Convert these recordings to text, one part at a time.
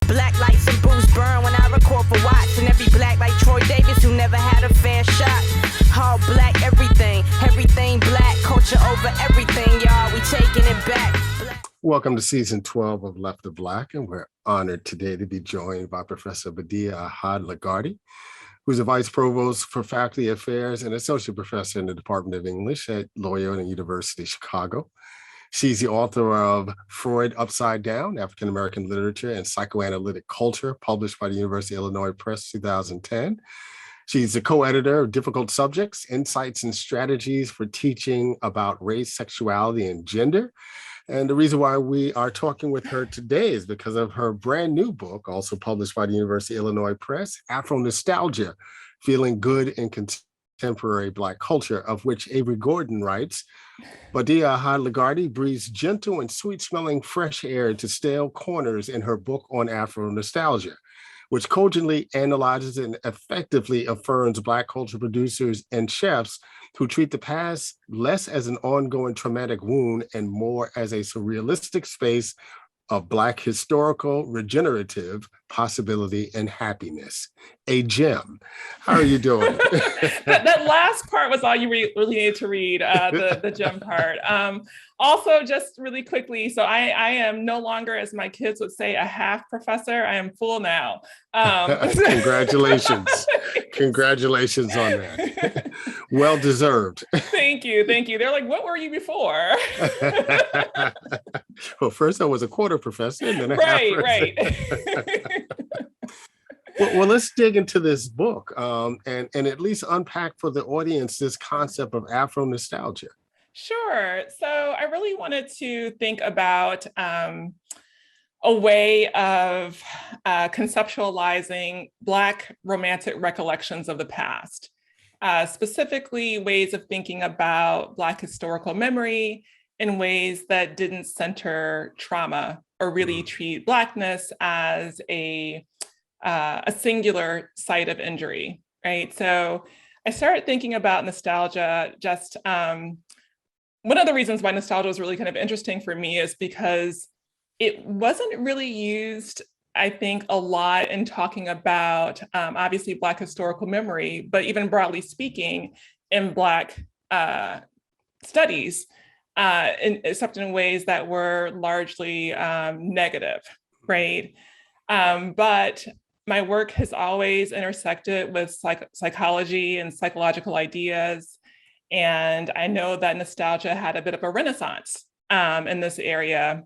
Black lights and booze burn when I record for Watts. And every black like Troy Davis who never had a fair shot. All black everything, everything black. Culture over everything, y'all. We taking it back. Welcome to season 12 of Left of Black, and we're honored today to be joined by Professor Badia Ahad-Legardy, who's a Vice Provost for Faculty Affairs and Associate Professor in the Department of English at Loyola University Chicago. She's the author of Freud Upside Down, African American Literature and Psychoanalytic Culture, published by the University of Illinois Press 2010. She's the co-editor of Difficult Subjects, Insights and Strategies for Teaching About Race, Sexuality, and Gender. And the reason why we are talking with her today is because of her brand new book, also published by the University of Illinois Press, Afro-Nostalgia, Feeling Good in Contemporary Black Culture, of which Avery Gordon writes, Badia Ahad-Legardy breathes gentle and sweet-smelling fresh air into stale corners in her book on Afro-Nostalgia, which cogently analyzes and effectively affirms Black culture producers and chefs who treat the past less as an ongoing traumatic wound and more as a surrealistic space of Black historical, regenerative possibility and happiness. A gem. How are you doing? that last part was all you really needed to read, the gem part. Also, just really quickly, so I am no longer, as my kids would say, a half professor. I am full now. Congratulations. Congratulations on that. Well deserved. Thank you. Thank you. They're like, what were you before? Well, first I was a quarter professor and then a half professor. Right. Well, let's dig into this book and at least unpack for the audience this concept of Afro-Nostalgia. Sure. So I really wanted to think about a way of conceptualizing Black romantic recollections of the past, specifically ways of thinking about Black historical memory in ways that didn't center trauma or really treat Blackness as a singular site of injury, right? So I started thinking about nostalgia. Just one of the reasons why nostalgia was really kind of interesting for me is because it wasn't really used, I think, a lot in talking about obviously Black historical memory, but even broadly speaking in Black studies, except in ways that were largely negative, right? But my work has always intersected with psychology and psychological ideas. And I know that nostalgia had a bit of a renaissance in this area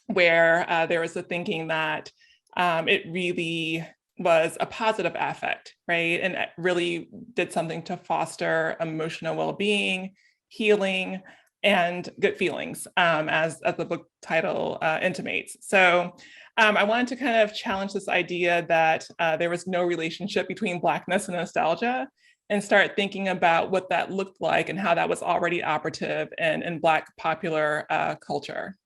where there was the thinking that it really was a positive affect, right? And it really did something to foster emotional well-being, healing, and good feelings, as the book title intimates. So I wanted to kind of challenge this idea that there was no relationship between Blackness and nostalgia, and start thinking about what that looked like and how that was already operative in Black popular culture.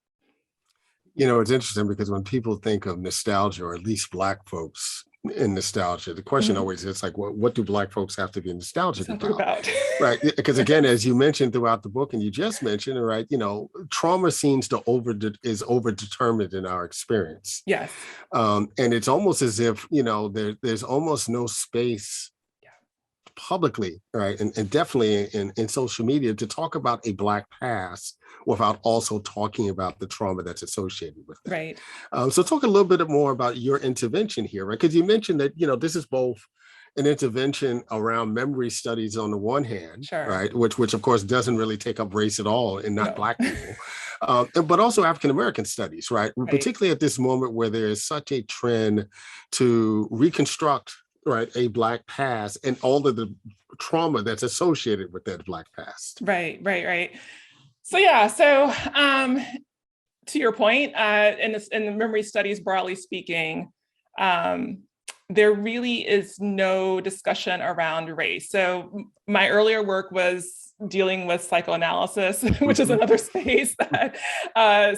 You know, it's interesting because when people think of nostalgia, or at least Black folks in nostalgia, the question always is like, what do Black folks have to be nostalgic about? Right, because again, as you mentioned throughout the book, and you just mentioned, right, you know, trauma seems to is overdetermined in our experience. Yes. And it's almost as if, you know, there's almost no space publicly, right, and definitely in social media to talk about a Black past without also talking about the trauma that's associated with that. Right. So talk a little bit more about your intervention here, right? Because you mentioned that, you know, this is both an intervention around memory studies on the one hand, sure, right, which of course doesn't really take up race at all and not Black people, but also African American studies, right? Particularly at this moment where there is such a trend to reconstruct, right, a Black past and all of the trauma that's associated with that Black past. Right. So yeah, so to your point, in the memory studies, broadly speaking, there really is no discussion around race. So my earlier work was dealing with psychoanalysis, which is another space that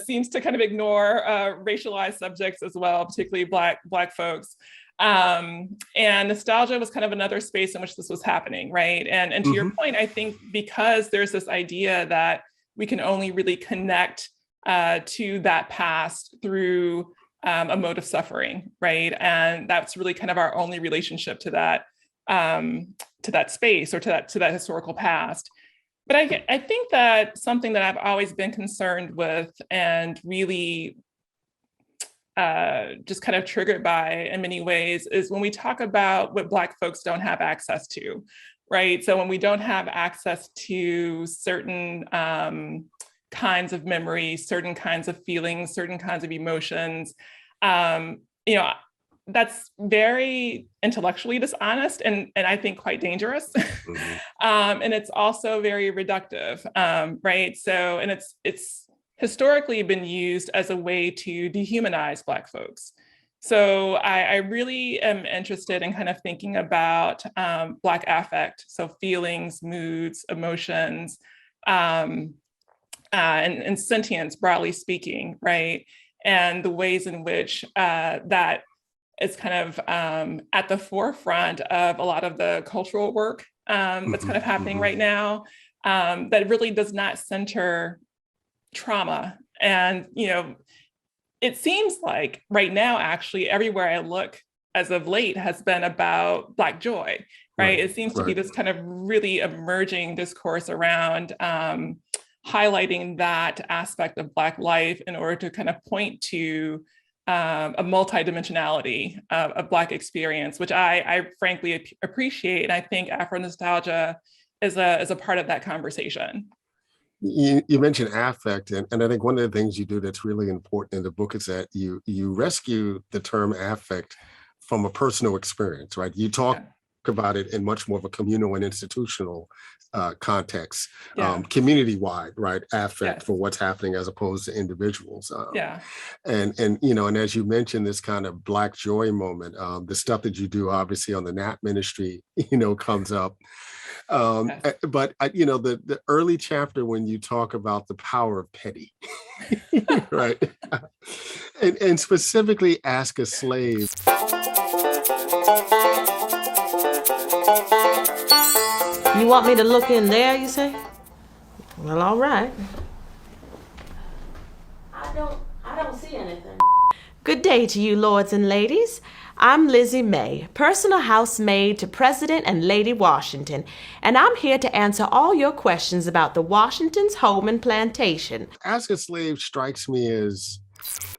seems to kind of ignore racialized subjects as well, particularly Black folks. And nostalgia was kind of another space in which this was happening, right? And to your point, I think because there's this idea that we can only really connect to that past through a mode of suffering, right? And that's really kind of our only relationship to that space or to that historical past. But I think that something that I've always been concerned with and really just kind of triggered by in many ways is when we talk about what Black folks don't have access to, right? So when we don't have access to certain kinds of memories, certain kinds of feelings, certain kinds of emotions, that's very intellectually dishonest and I think quite dangerous. Mm-hmm. And it's also very reductive, right? So, and it's historically been used as a way to dehumanize Black folks. So I really am interested in kind of thinking about Black affect, so feelings, moods, emotions, and sentience, broadly speaking, right? And the ways in which that is kind of at the forefront of a lot of the cultural work that's kind of happening right now that really does not center trauma. And, it seems like right now, actually, everywhere I look as of late has been about Black joy, right? It seems to be this kind of really emerging discourse around highlighting that aspect of Black life in order to kind of point to a multidimensionality of Black experience, which I frankly appreciate. And I think Afro-Nostalgia is a part of that conversation. You mentioned affect, and I think one of the things you do that's really important in the book is that you rescue the term affect from a personal experience, right? You talk about it in much more of a communal and institutional context, community-wide, right? Affect for what's happening as opposed to individuals. And as you mentioned, this kind of Black joy moment, the stuff that you do, obviously on the NAP ministry, comes up. But the early chapter when you talk about the power of petty, right? and specifically Ask a Slave. You want me to look in there, you say? Well, all right. I don't see anything. Good day to you, lords and ladies. I'm Lizzie May, personal housemaid to President and Lady Washington, and I'm here to answer all your questions about the Washington's home and plantation. Ask a Slave strikes me as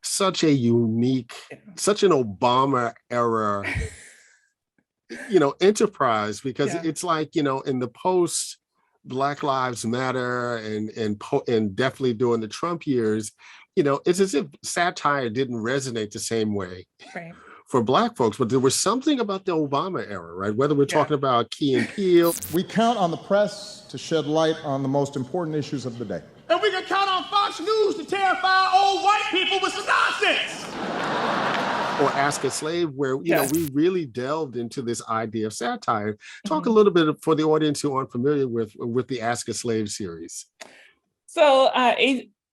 such a unique, such an Obama era, enterprise, because it's like, in the post Black Lives Matter and definitely during the Trump years, it's as if satire didn't resonate the same way. Right. For Black folks, but there was something about the Obama era, right? Whether we're talking about Key and Peele. We count on the press to shed light on the most important issues of the day. And we can count on Fox News to terrify old white people with some nonsense. Or Ask a Slave, where, we really delved into this idea of satire. Talk a little bit for the audience who aren't familiar with the Ask a Slave series. So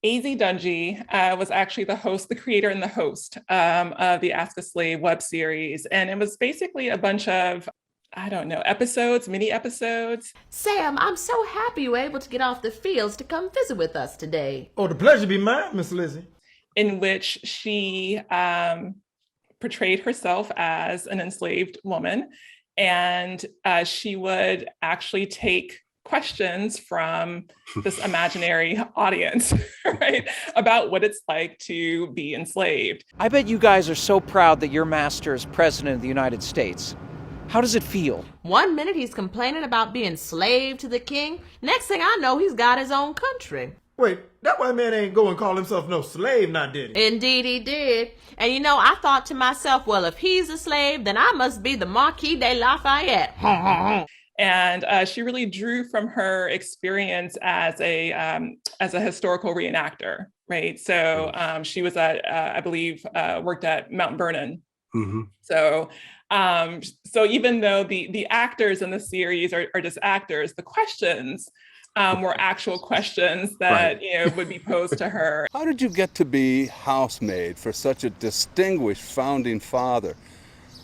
A.Z. Dungy was actually the creator and the host of the Ask a Slave web series. And it was basically a bunch of, mini episodes. Sam, I'm so happy you were able to get off the fields to come visit with us today. Oh, the pleasure be mine, Miss Lizzie. In which she portrayed herself as an enslaved woman. And she would actually take questions from this imaginary audience, right, about what it's like to be enslaved. I bet you guys are so proud that your master is president of the United States. How does it feel? 1 minute he's complaining about being slave to the king. Next thing I know, he's got his own country. Wait, that white man ain't go and call himself no slave now, did he? Indeed he did. And I thought to myself, well, if he's a slave, then I must be the Marquis de Lafayette. And she really drew from her experience as a historical reenactor, right? So she was I believe, worked at Mount Vernon. Mm-hmm. So even though the actors in the series are just actors, the questions were actual questions that would be posed to her. How did you get to be housemaid for such a distinguished founding father?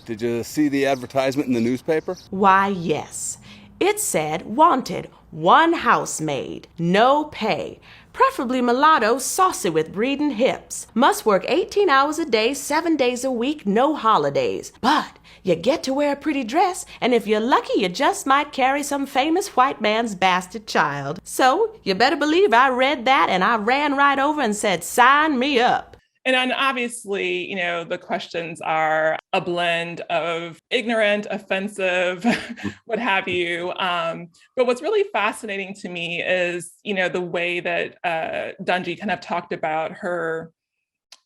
Did you see the advertisement in the newspaper? Why, yes. It said, wanted, one housemaid, no pay, preferably mulatto, saucy with breeding hips. Must work 18 hours a day, 7 days a week, no holidays. But you get to wear a pretty dress, and if you're lucky, you just might carry some famous white man's bastard child. So you better believe I read that, and I ran right over and said, sign me up. And then obviously, you know, the questions are a blend of ignorant, offensive, what have you. But what's really fascinating to me is, you know, the way that Dungy kind of talked about her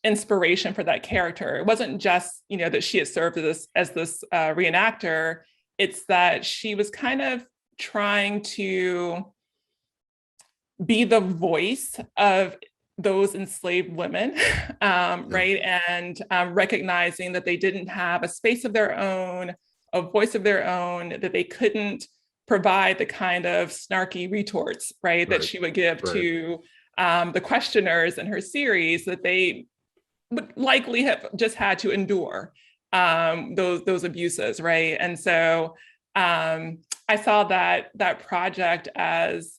inspiration for that character. It wasn't just, you know, that she had served as this reenactor. It's that she was kind of trying to be the voice of those enslaved women, right? And recognizing that they didn't have a space of their own, a voice of their own, that they couldn't provide the kind of snarky retorts, right, that she would give to the questioners in her series, that they would likely have just had to endure those abuses, right? And so I saw that project as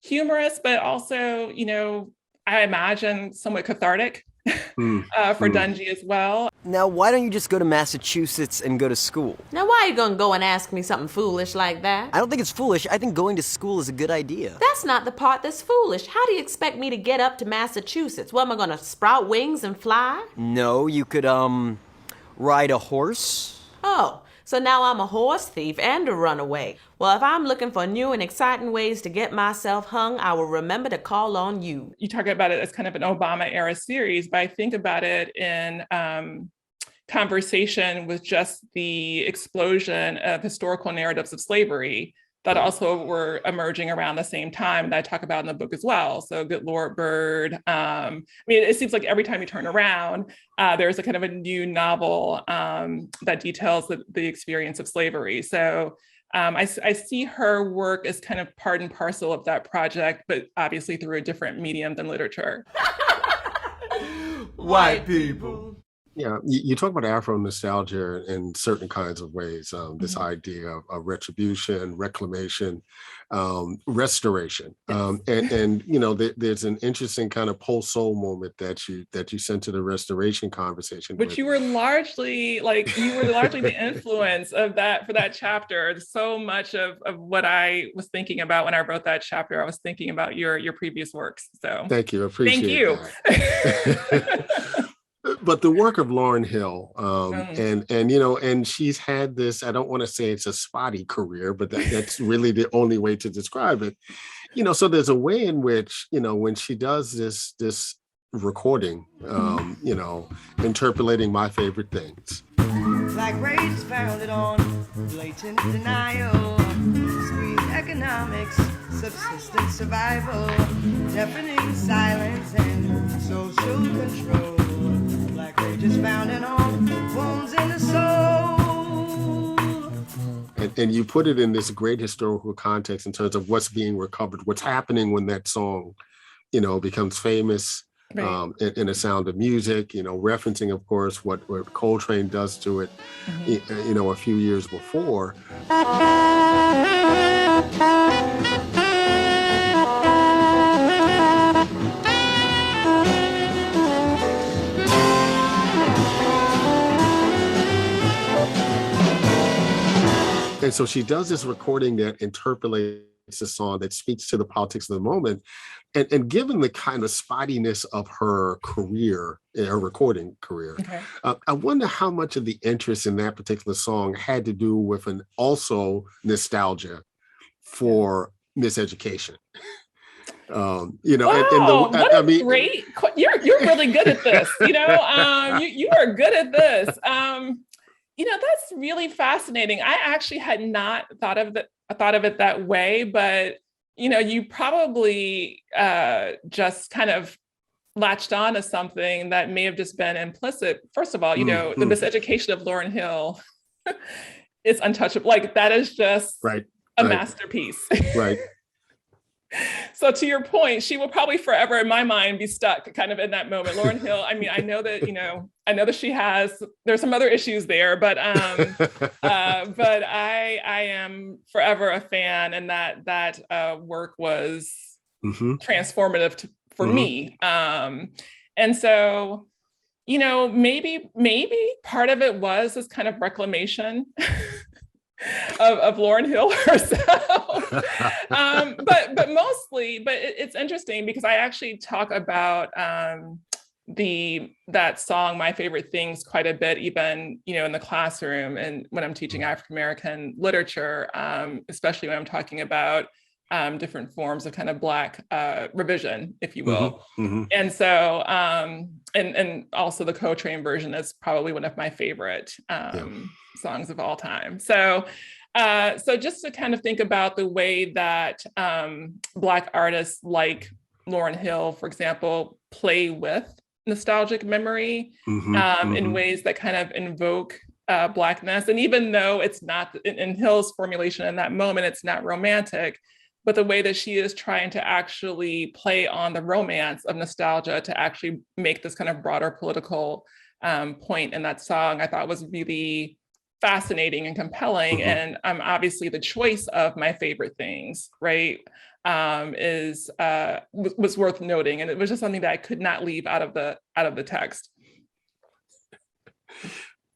humorous, but also, you know, I imagine somewhat cathartic for Dungy as well. Now, why don't you just go to Massachusetts and go to school? Now, why are you gonna go and ask me something foolish like that? I don't think it's foolish. I think going to school is a good idea. That's not the part that's foolish. How do you expect me to get up to Massachusetts? What, am I gonna sprout wings and fly? No, you could, ride a horse. Oh, so now I'm a horse thief and a runaway. Well, if I'm looking for new and exciting ways to get myself hung, I will remember to call on you. You talk about it as kind of an Obama-era series, but I think about it in conversation with just the explosion of historical narratives of slavery that also were emerging around the same time that I talk about in the book as well. So Good Lord Bird. I mean, it seems like every time you turn around, there's a kind of a new novel that details the experience of slavery. So I see her work as kind of part and parcel of that project, but obviously through a different medium than literature. White people. Yeah, you talk about Afro-Nostalgia in certain kinds of ways. This idea of retribution, reclamation, restoration, and you know, there's an interesting kind of post-soul moment that you sent to the restoration conversation. Which you were largely the influence of that for that chapter. So much of what I was thinking about when I wrote that chapter, I was thinking about your previous works. So thank you, appreciate that. But the work of Lauryn Hill, and you know, and she's had this, I don't want to say it's a spotty career, but that's really the only way to describe it. You know, so there's a way in which, you know, when she does this recording, you know, interpolating my favorite things. Black rage is founded on blatant denial, squeeze economics, subsistence survival, deafening silence and social control. Black rage is founded on wounds in the soul. And you put it in this great historical context in terms of what's being recovered, what's happening when that song, you know, becomes famous. Right. In a Sound of Music, you know, referencing, of course, what Coltrane does to it, you know, a few years before. And so she does this recording that interpolates a song that speaks to the politics of the moment. And given the kind of spottiness of her career, her recording career, I wonder how much of the interest in that particular song had to do with an also nostalgia for miseducation. You know, wow, great. You're really good at this. You know, you are good at this. You know, that's really fascinating. I actually had not thought of it that way, but you know, you probably just kind of latched on to something that may have just been implicit. First of all, you know, the miseducation of Lauryn Hill is untouchable. Like that is just a masterpiece. Right. So to your point, she will probably forever in my mind be stuck kind of in that moment. Lauryn Hill, I mean, I know that, you know, there's some other issues there, but I am forever a fan, and that work was transformative for me. And so, you know, maybe part of it was this kind of reclamation of Lauryn Hill herself. But mostly, it's interesting because I actually talk about that song, My Favorite Things, quite a bit, even, you know, in the classroom and when I'm teaching African-American literature, especially when I'm talking about different forms of kind of Black revision, if you will. And so, and also the Coltrane version is probably one of my favorite songs of all time. So, so just to kind of think about the way that Black artists like Lauryn Hill, for example, play with nostalgic memory in ways that kind of invoke Blackness. And even though it's not, in Hill's formulation in that moment, it's not romantic, but the way that she is trying to actually play on the romance of nostalgia to actually make this kind of broader political point in that song, I thought was really fascinating and compelling. And obviously the choice of My Favorite Things, right, was worth noting. And it was just something that I could not leave out of the text.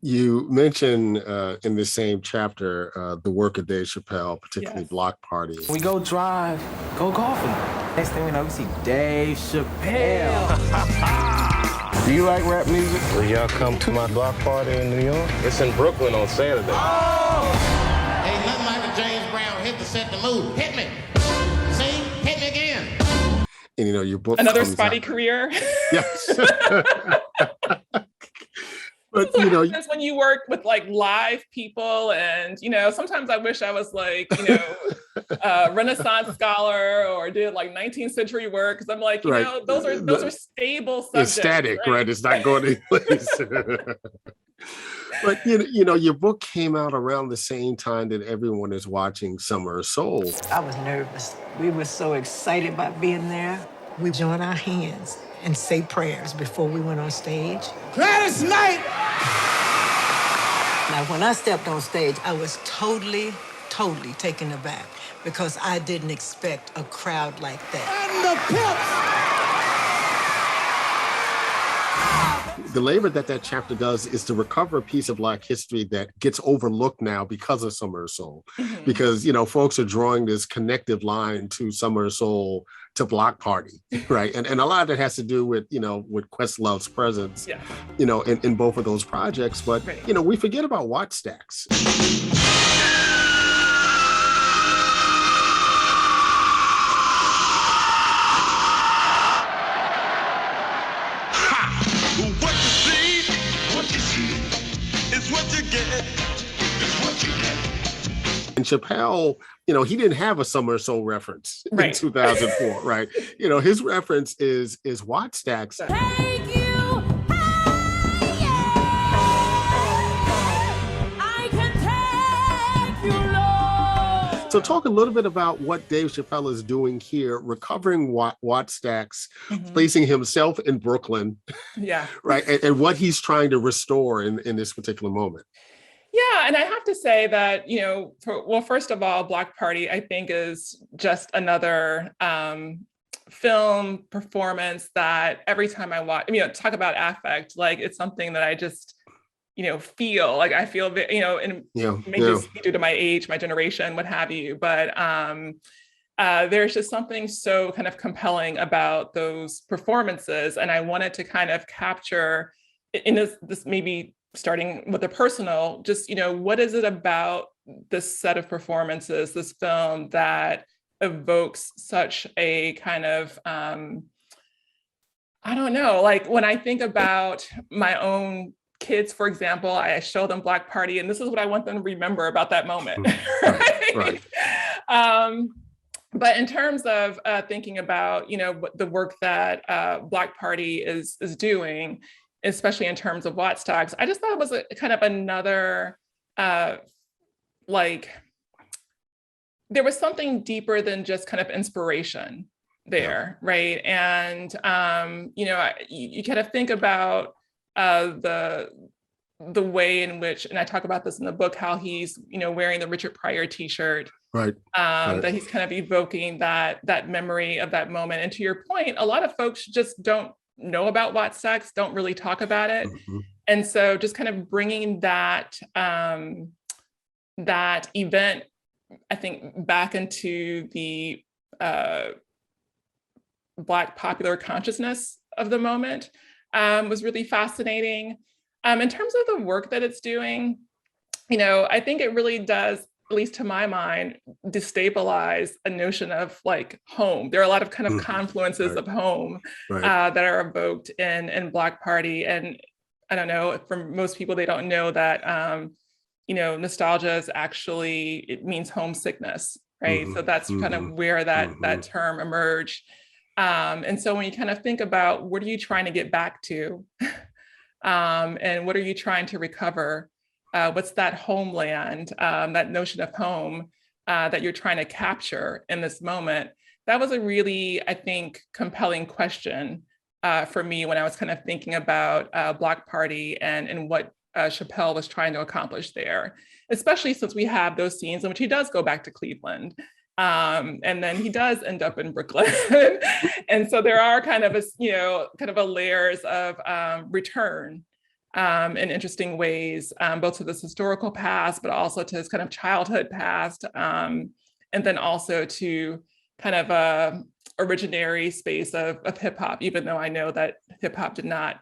You mentioned in the same chapter the work of Dave Chappelle, particularly Block Party. We go drive, go golfing. Next thing we know, we see Dave Chappelle. Do you like rap music? Will y'all come to my block party in New York? It's in Brooklyn on Saturday. Oh! Hey, nothing like a James Brown hit to set the mood. Hit me. See? Hit me again. And you know, your book. Another spotty career. Yes. But you know, when you work with like live people, and you know, sometimes I wish I was like, you know, a Renaissance scholar or did like 19th century work, because I'm like, you know, those are stable subjects. It's static, right? It's not going anyplace. But you know, your book came out around the same time that everyone is watching Summer of Soul. I was nervous. We were so excited about being there. We joined our hands and say prayers before we went on stage. Gladys Knight! Now, when I stepped on stage, I was totally taken aback because I didn't expect a crowd like that. And the Pips! The labor that chapter does is to recover a piece of Black history that gets overlooked now because of Summer of Soul. Because, you know, folks are drawing this connective line to Summer of Soul to Block Party, right? And a lot of it has to do with, you know, with Questlove's presence, you know, in both of those projects. But, you know, we forget about Watt Stacks. And Chappelle, you know, he didn't have a Summer of Soul reference in 2004, right? You know, his reference is Watt Stacks. Take you higher. I can take you low. So talk a little bit about what Dave Chappelle is doing here, recovering Watt Stacks, placing himself in Brooklyn, right? And what he's trying to restore in this particular moment. Yeah, and I have to say that, you know, first of all, Block Party, I think, is just another film performance that every time I watch, you know, talk about affect, like it's something that I just, you know, feel like I feel, you know, and maybe it's due to my age, my generation, what have you, but there's just something so kind of compelling about those performances, and I wanted to kind of capture in this maybe starting with the personal, just, you know, what is it about this set of performances, this film, that evokes such a kind of, I don't know, like when I think about my own kids, for example, I show them Block Party, and this is what I want them to remember about that moment. Right? But in terms of thinking about, you know, the work that Block Party is doing, especially in terms of Watt Stacks, I just thought it was a kind of another, like, there was something deeper than just kind of inspiration there, right? And, you know, you kind of think about the way in which, and I talk about this in the book, how he's, you know, wearing the Richard Pryor t-shirt Right. That he's kind of evoking that memory of that moment. And to your point, a lot of folks just don't know about Wattstax, don't really talk about it. Mm-hmm. And so just kind of bringing that that event, I think, back into the Black popular consciousness of the moment was really fascinating. In terms of the work that it's doing, I think it really does, at least to my mind, destabilize a notion of like home. There are a lot of kind of confluences of home that are evoked in Black Party. And I don't know, for most people, they don't know that, nostalgia is actually, it means homesickness, right? So that's kind of where that term emerged. And so when you kind of think about what are you trying to get back to, and what are you trying to recover? What's that homeland, that notion of home that you're trying to capture in this moment? That was a really, I think, compelling question for me when I was kind of thinking about Black Party and what Chappelle was trying to accomplish there, especially since we have those scenes in which he does go back to Cleveland. And then he does end up in Brooklyn. And so there are kind of a layers of return in interesting ways, both to this historical past, but also to his kind of childhood past. And then also to kind of a originary space of hip hop, even though I know that hip hop did not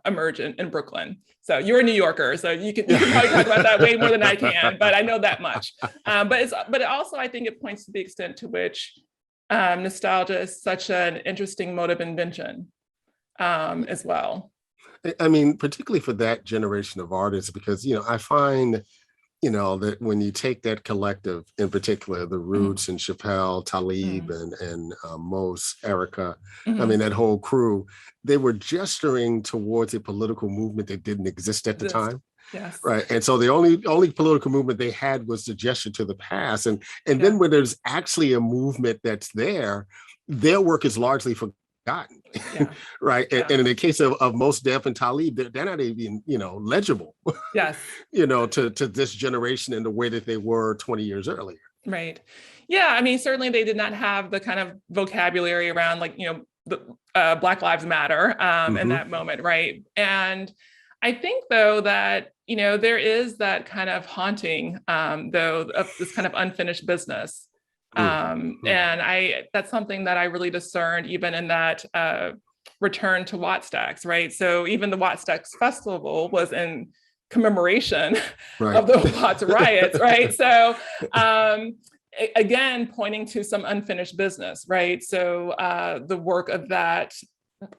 emerge in Brooklyn. So you're a New Yorker, so you can probably talk about that way more than I can, but I know that much. But it also, I think it points to the extent to which nostalgia is such an interesting mode of invention as well. I mean, particularly for that generation of artists, because, I find, that when you take that collective, in particular, the Roots and Chappelle, Talib and Mos, Erica, I mean, that whole crew, they were gesturing towards a political movement that didn't exist at the time. Yes. Right. And so the only political movement they had was the gesture to the past. And then when there's actually a movement that's there, their work is largely forgotten. Right. And in the case of Mos Def and Talib, they're not even, legible, yes, to this generation in the way that they were 20 years earlier. Right. Yeah. I mean, certainly they did not have the kind of vocabulary around the Black Lives Matter in that moment. Right. And I think, though, that, there is that kind of haunting, though, of this kind of unfinished business. And that's something that I really discerned even in that return to Wattstax, right? So even the Wattstax Festival was in commemoration of the Watts riots, right? So again, pointing to some unfinished business, right? So the work of that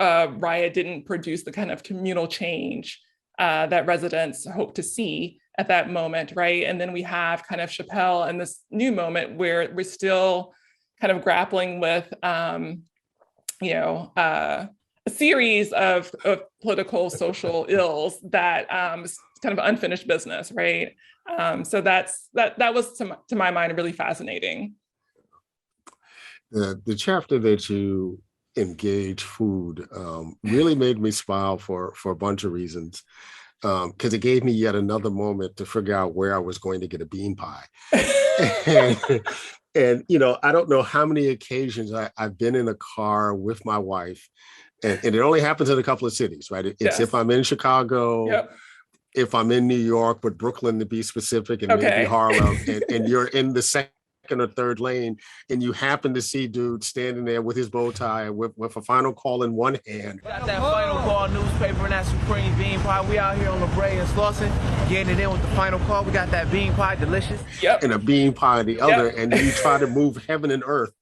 riot didn't produce the kind of communal change that residents hope to see at that moment, right? And then we have kind of Chappelle in this new moment where we're still kind of grappling with, a series of political, social ills that is kind of unfinished business, right? So that was, to my mind, really fascinating. The chapter that you engage food really made me smile for a bunch of reasons. Because it gave me yet another moment to figure out where I was going to get a bean pie. and I don't know how many occasions I've been in a car with my wife, and it only happens in a couple of cities, right? It's if I'm in Chicago, if I'm in New York, but Brooklyn to be specific, and maybe Harlem, and you're in the second or third lane, and you happen to see dude standing there with his bow tie with a final call in one hand. Got that final call newspaper and that supreme bean pie. We out here on La Brea and Slauson, getting it in with the final call. We got that bean pie, delicious. And a bean pie in the other, and you try to move heaven and earth,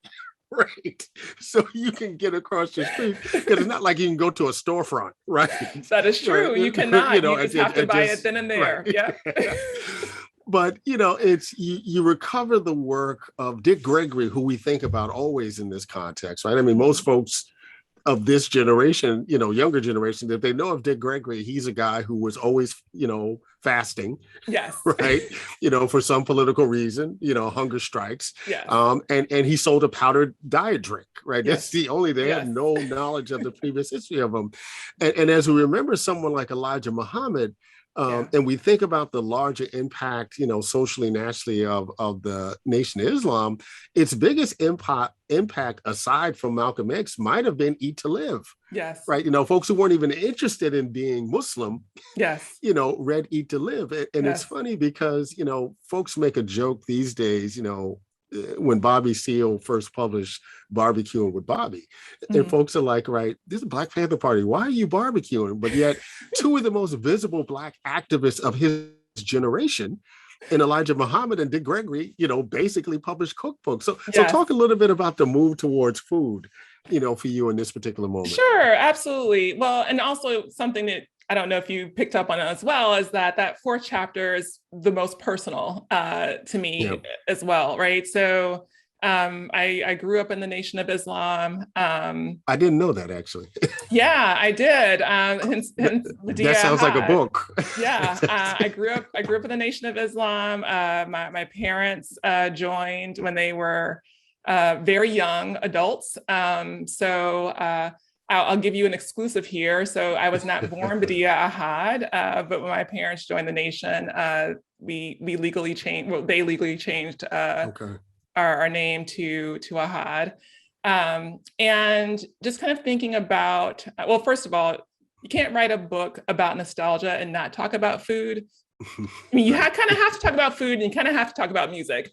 right? So you can get across the street, because it's not like you can go to a storefront, right? That is true. You cannot. You just have to buy it then and there. Right. Yeah. But, it's you recover the work of Dick Gregory, who we think about always in this context, right? I mean, most folks of this generation, younger generation, that they know of Dick Gregory, he's a guy who was always, fasting. Yes. Right. For some political reason, hunger strikes. Yes. And he sold a powdered diet drink, right? Yes. That's the only, they had no knowledge of the previous history of him. And as we remember someone like Elijah Muhammad, And we think about the larger impact, socially, nationally of the Nation of Islam. Its biggest impact, aside from Malcolm X, might have been Eat to Live. Yes. Right. Folks who weren't even interested in being Muslim, yes, read Eat to Live. And it's funny because, folks make a joke these days, when Bobby Seale first published Barbecuing with Bobby. And folks are like, right, this is a Black Panther Party. Why are you barbecuing? But yet two of the most visible Black activists of his generation, and Elijah Muhammad and Dick Gregory, basically published cookbooks. So talk a little bit about the move towards food, for you in this particular moment. Sure, absolutely. Well, and also something that I don't know if you picked up on it as well, is that fourth chapter is the most personal to me as well, right? So I grew up in the Nation of Islam. I didn't know that, actually. Yeah, I did. Hence that sounds like a book. I grew up in the Nation of Islam. My parents joined when they were very young adults. I'll give you an exclusive here. So I was not born Badia Ahad, but when my parents joined the Nation, we legally changed. Well, they legally changed our name to Ahad, and just kind of thinking about. Well, first of all, you can't write a book about nostalgia and not talk about food. I mean, you kind of have to talk about food, and you kind of have to talk about music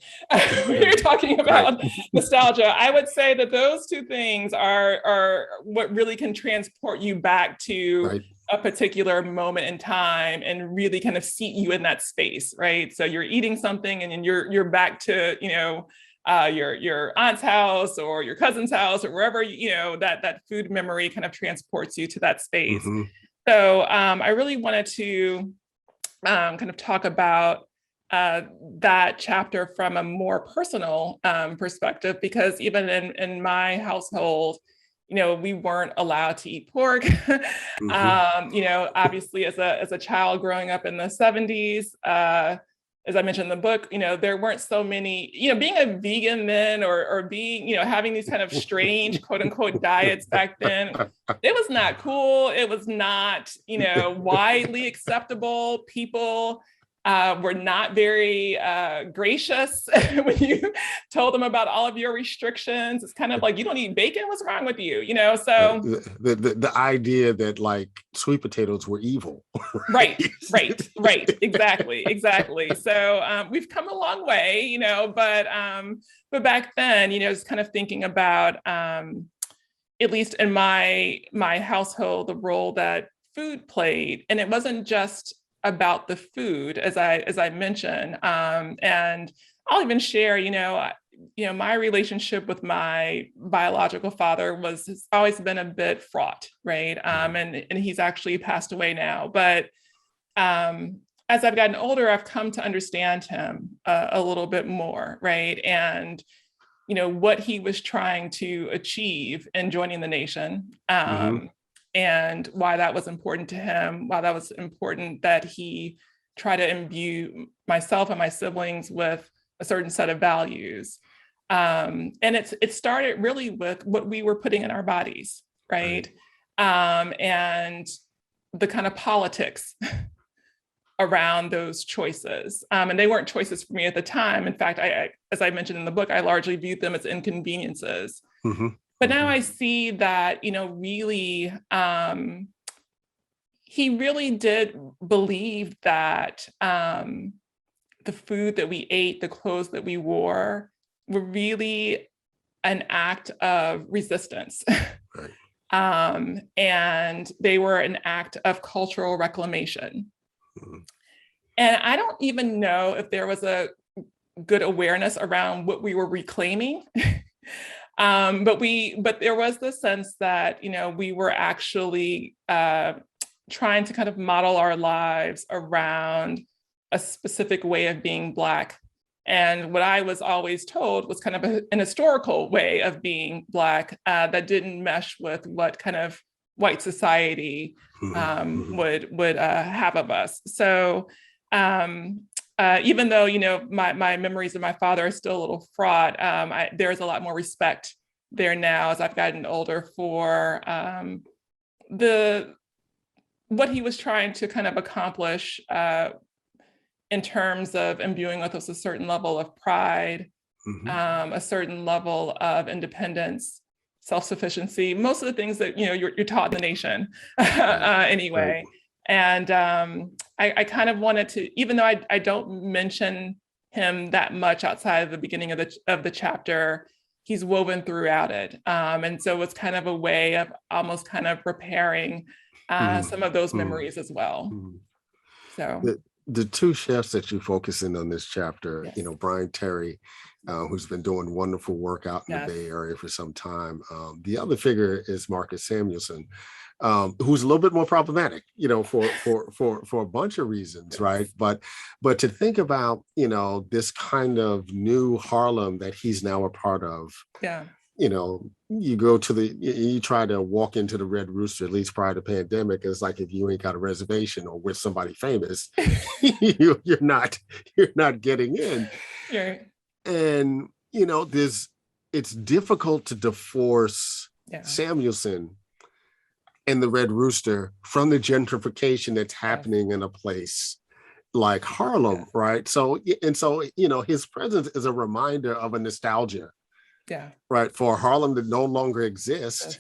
when you're talking about nostalgia. I would say that those two things are what really can transport you back to a particular moment in time and really kind of seat you in that space, right? So you're eating something, and then you're back to your aunt's house or your cousin's house or wherever that food memory kind of transports you to that space. So I really wanted to kind of talk about that chapter from a more personal perspective, because even in my household, we weren't allowed to eat pork. Obviously as a child growing up in the 70s, as I mentioned in the book, there weren't so many, being a vegan then or being, having these kind of strange quote unquote diets back then, it was not cool. It was not, widely acceptable. People were not very gracious when you told them about all of your restrictions. It's kind of like, you don't eat bacon, what's wrong with you? So the idea that like sweet potatoes were evil. Right. Exactly. So we've come a long way, but back then, just kind of thinking about, at least in my household, the role that food played, and it wasn't just about the food, as I mentioned, and I'll even share, my relationship with my biological father has always been a bit fraught, right? And he's actually passed away now, but as I've gotten older, I've come to understand him a little bit more, right? And what he was trying to achieve in joining the Nation. And why that was important to him, why that was important that he try to imbue myself and my siblings with a certain set of values. And it started really with what we were putting in our bodies, right? And the kind of politics around those choices. And they weren't choices for me at the time. In fact, I as I mentioned in the book, I largely viewed them as inconveniences. But now I see that, really, he really did believe that the food that we ate, the clothes that we wore, were really an act of resistance. And they were an act of cultural reclamation. And I don't even know if there was a good awareness around what we were reclaiming. But there was the sense that, we were actually trying to kind of model our lives around a specific way of being Black. And what I was always told was kind of an historical way of being Black that didn't mesh with what kind of white society would have of us. So even though, my memories of my father are still a little fraught, there's a lot more respect there now as I've gotten older for the what he was trying to kind of accomplish in terms of imbuing with us a certain level of pride, a certain level of independence, self-sufficiency, most of the things that you're taught in the nation anyway. And I kind of wanted to, even though I don't mention him that much outside of the beginning of the chapter, he's woven throughout it. And so it's kind of a way of almost kind of repairing some of those memories as well. So the two chefs that you focus in on this chapter, Brian Terry, who's been doing wonderful work out in the Bay Area for some time. The other figure is Marcus Samuelson, who's a little bit more problematic, for a bunch of reasons, right? But to think about, this kind of new Harlem that he's now a part of. You go to you try to walk into the Red Rooster, at least prior to the pandemic. It's like, if you ain't got a reservation or with somebody famous, you're not getting in. And, it's difficult to divorce Samuelson and the Red Rooster from the gentrification that's happening in a place like Harlem, right? So his presence is a reminder of a nostalgia. Right, for a Harlem that no longer exists,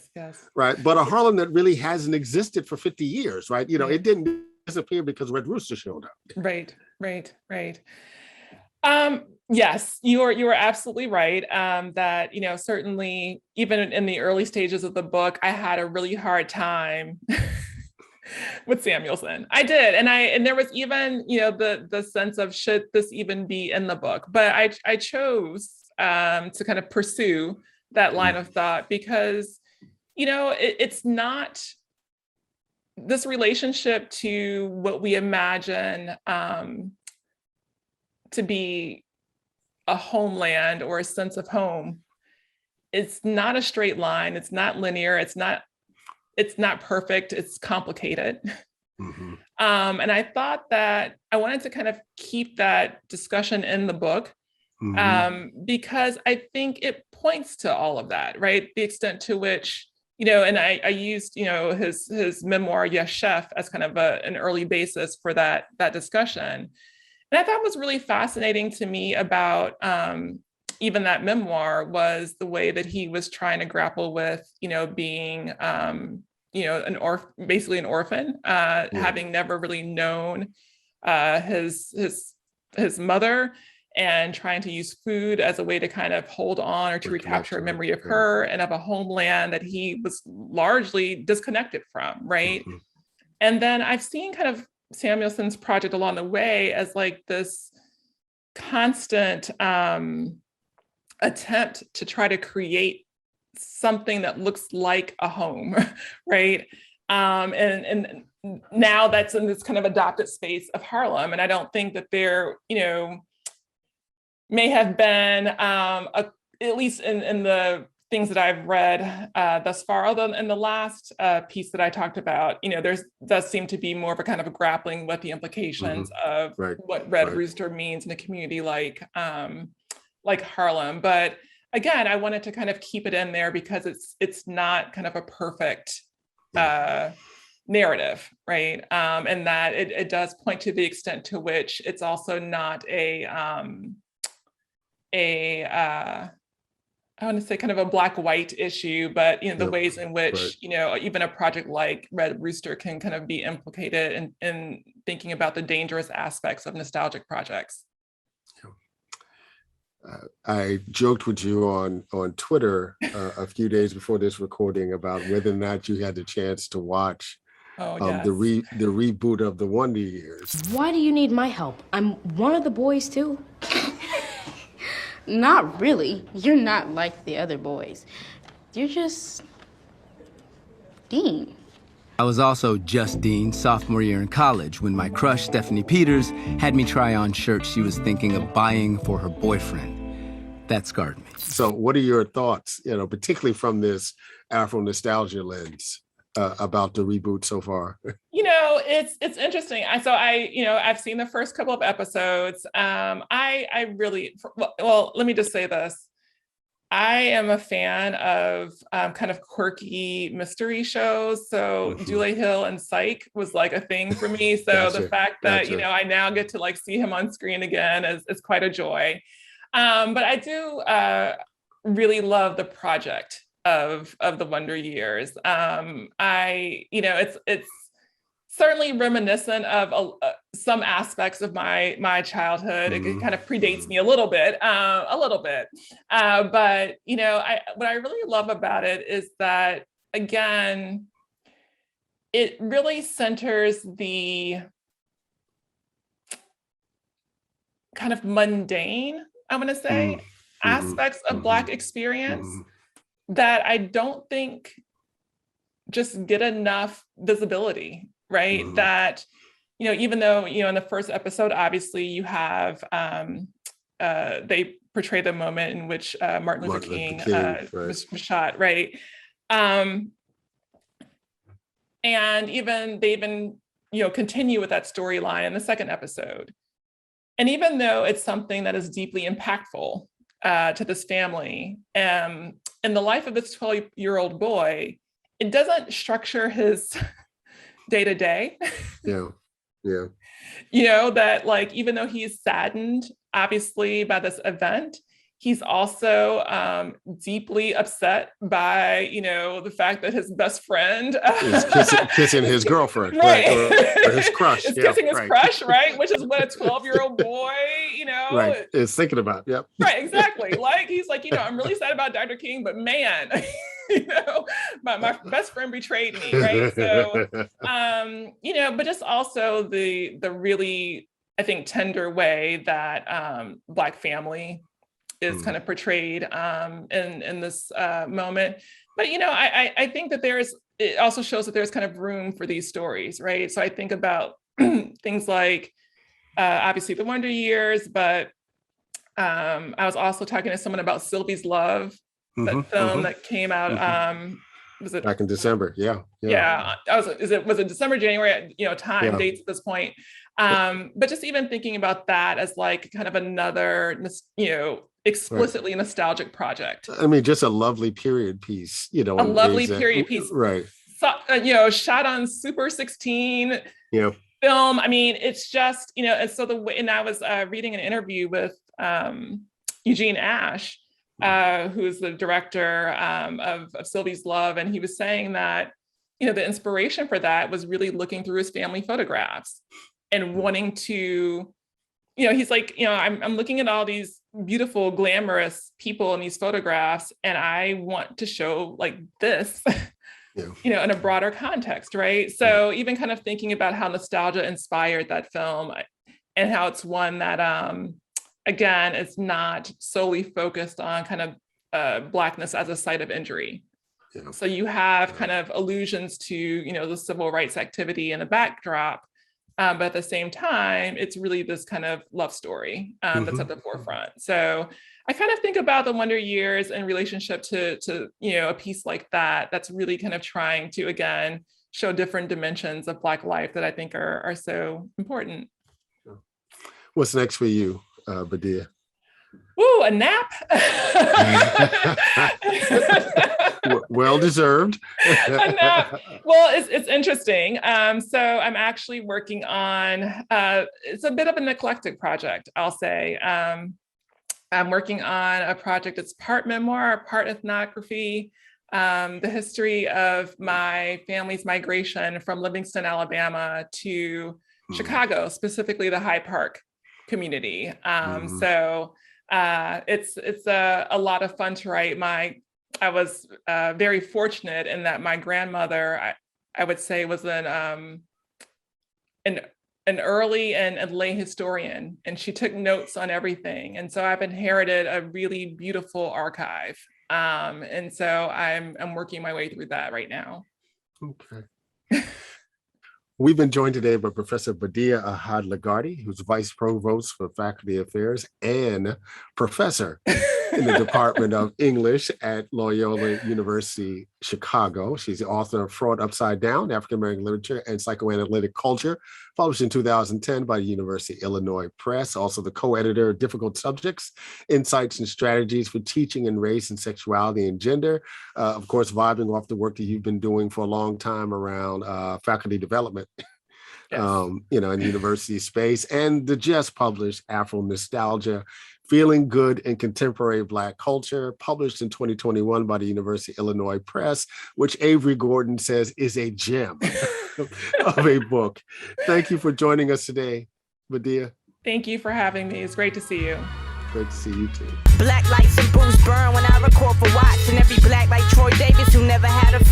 right? But a Harlem that really hasn't existed for 50 years, right? It didn't disappear because Red Rooster showed up. Right. Yes, you are absolutely right. That certainly even in the early stages of the book, I had a really hard time with Samuelson. I did, and there was even the sense of, should this even be in the book? But I chose to kind of pursue that line of thought because, it's not this relationship to what we imagine to be a homeland or a sense of home. It's not a straight line. It's not linear. It's not perfect. It's complicated. And I thought that I wanted to kind of keep that discussion in the book. Because I think it points to all of that, right? The extent to which, and I used, his memoir, Yes, Chef, as kind of an early basis for that discussion. And I thought was really fascinating to me about even that memoir was the way that he was trying to grapple with, being, basically an orphan, having never really known his mother, and trying to use food as a way to kind of hold on or to recapture a memory of her and of a homeland that he was largely disconnected from, right? And then I've seen kind of Samuelson's project along the way as like this constant attempt to try to create something that looks like a home, right? And now that's in this kind of adopted space of Harlem. And I don't think that there, may have been, at least in the things that I've read thus far, although in the last piece that I talked about, does seem to be more of a kind of a grappling with the implications of what Red Rooster means in a community like Harlem. But again, I wanted to kind of keep it in there because it's not kind of a perfect narrative, right? And that it does point to the extent to which it's also not I want to say kind of a black-white issue, but the ways in which even a project like Red Rooster can kind of be implicated in thinking about the dangerous aspects of nostalgic projects. I joked with you on Twitter a few days before this recording about whether or not you had the chance to watch the reboot of the Wonder Years. Why do you need my help? I'm one of the boys too. Not really. You're not like the other boys. You're just Dean. I was also just Dean, sophomore year in college, when my crush, Stephanie Peters, had me try on shirts she was thinking of buying for her boyfriend. That scarred me. So what are your thoughts, particularly from this Afro-Nostalgia lens about the reboot so far? It's interesting. I've seen the first couple of episodes. I really, well, let me just say this. I am a fan of kind of quirky mystery shows. So Dule Hill and Psych was like a thing for me. So the fact that, I now get to like see him on screen again is quite a joy. But I do really love the project of the Wonder Years. It's certainly reminiscent of some aspects of my childhood. It kind of predates me a little bit. But what I really love about it is that, again, it really centers the kind of mundane, I'm going to say, aspects of Black experience that I don't think just get enough visibility, right? That, even though, in the first episode, obviously you have, they portray the moment in which Martin Luther King was shot, right? And they continue with that storyline in the second episode. And even though it's something that is deeply impactful to this family, in the life of this 12-year-old boy, it doesn't structure his day-to-day. That like, even though he's saddened, obviously, by this event, he's also deeply upset by, the fact that his best friend is kissing his girlfriend, right? Or his crush. Is kissing his crush, right? Which is what a 12-year-old boy, right, is thinking about. Yep. Right, exactly. Like, he's like, I'm really sad about Dr. King, but man, my best friend betrayed me, right? So, but just also the really, I think, tender way that Black family is kind of portrayed in this moment. But, I think that it also shows that there's kind of room for these stories, right? So I think about things like, obviously the Wonder Years, but I was also talking to someone about Sylvie's Love, that film that came out, was it back in December? Yeah. Was it December, January? Dates at this point. But just even thinking about that as like kind of another, explicitly nostalgic project. I mean, just a lovely period piece. A lovely period piece, right? So, shot on Super 16. Film. I mean, it's just, and so and I was reading an interview with Eugene Ash, who is the director of Sylvie's Love, and he was saying that, the inspiration for that was really looking through his family photographs and wanting to, he's like, I'm looking at all these beautiful, glamorous people in these photographs, and I want to show like this. In a broader context, right? So even kind of thinking about how nostalgia inspired that film, and how it's one that, again, is not solely focused on kind of Blackness as a site of injury. So you have kind of allusions to, the civil rights activity in the backdrop, but at the same time, it's really this kind of love story that's at the forefront. So I kind of think about the Wonder Years in relationship to a piece like that, that's really kind of trying to, again, show different dimensions of Black life that I think are so important. What's next for you, Badia? Ooh, a nap. Well deserved. A nap. Well, it's interesting. So I'm actually working on, it's a bit of an eclectic project, I'll say. I'm working on a project that's part memoir, part ethnography, the history of my family's migration from Livingston, Alabama to Chicago, specifically the Hyde Park community. So it's a lot of fun to write. I was very fortunate in that my grandmother, I would say, was an early and lay historian, and she took notes on everything. And so I've inherited a really beautiful archive. And so I'm working my way through that right now. Okay. We've been joined today by Professor Badia Ahad-Legardy, who's Vice Provost for Faculty Affairs and Professor in the Department of English at Loyola University Chicago. She's the author of Fraud Upside Down, African American Literature and Psychoanalytic Culture, published in 2010 by the University of Illinois Press. Also the co-editor of Difficult Subjects, Insights and Strategies for Teaching in Race and Sexuality and Gender. Of course, vibing off the work that you've been doing for a long time around faculty development. Yes. In the university space, and the just published Afro-Nostalgia, Feeling Good in Contemporary Black Culture, published in 2021 by the University of Illinois Press, which Avery Gordon says is a gem of a book. Thank you for joining us today, Badia. Thank you for having me. It's great to see you. Great to see you too. Black lights and booze burn when I record for Watts, and every black like Troy Davis who never had a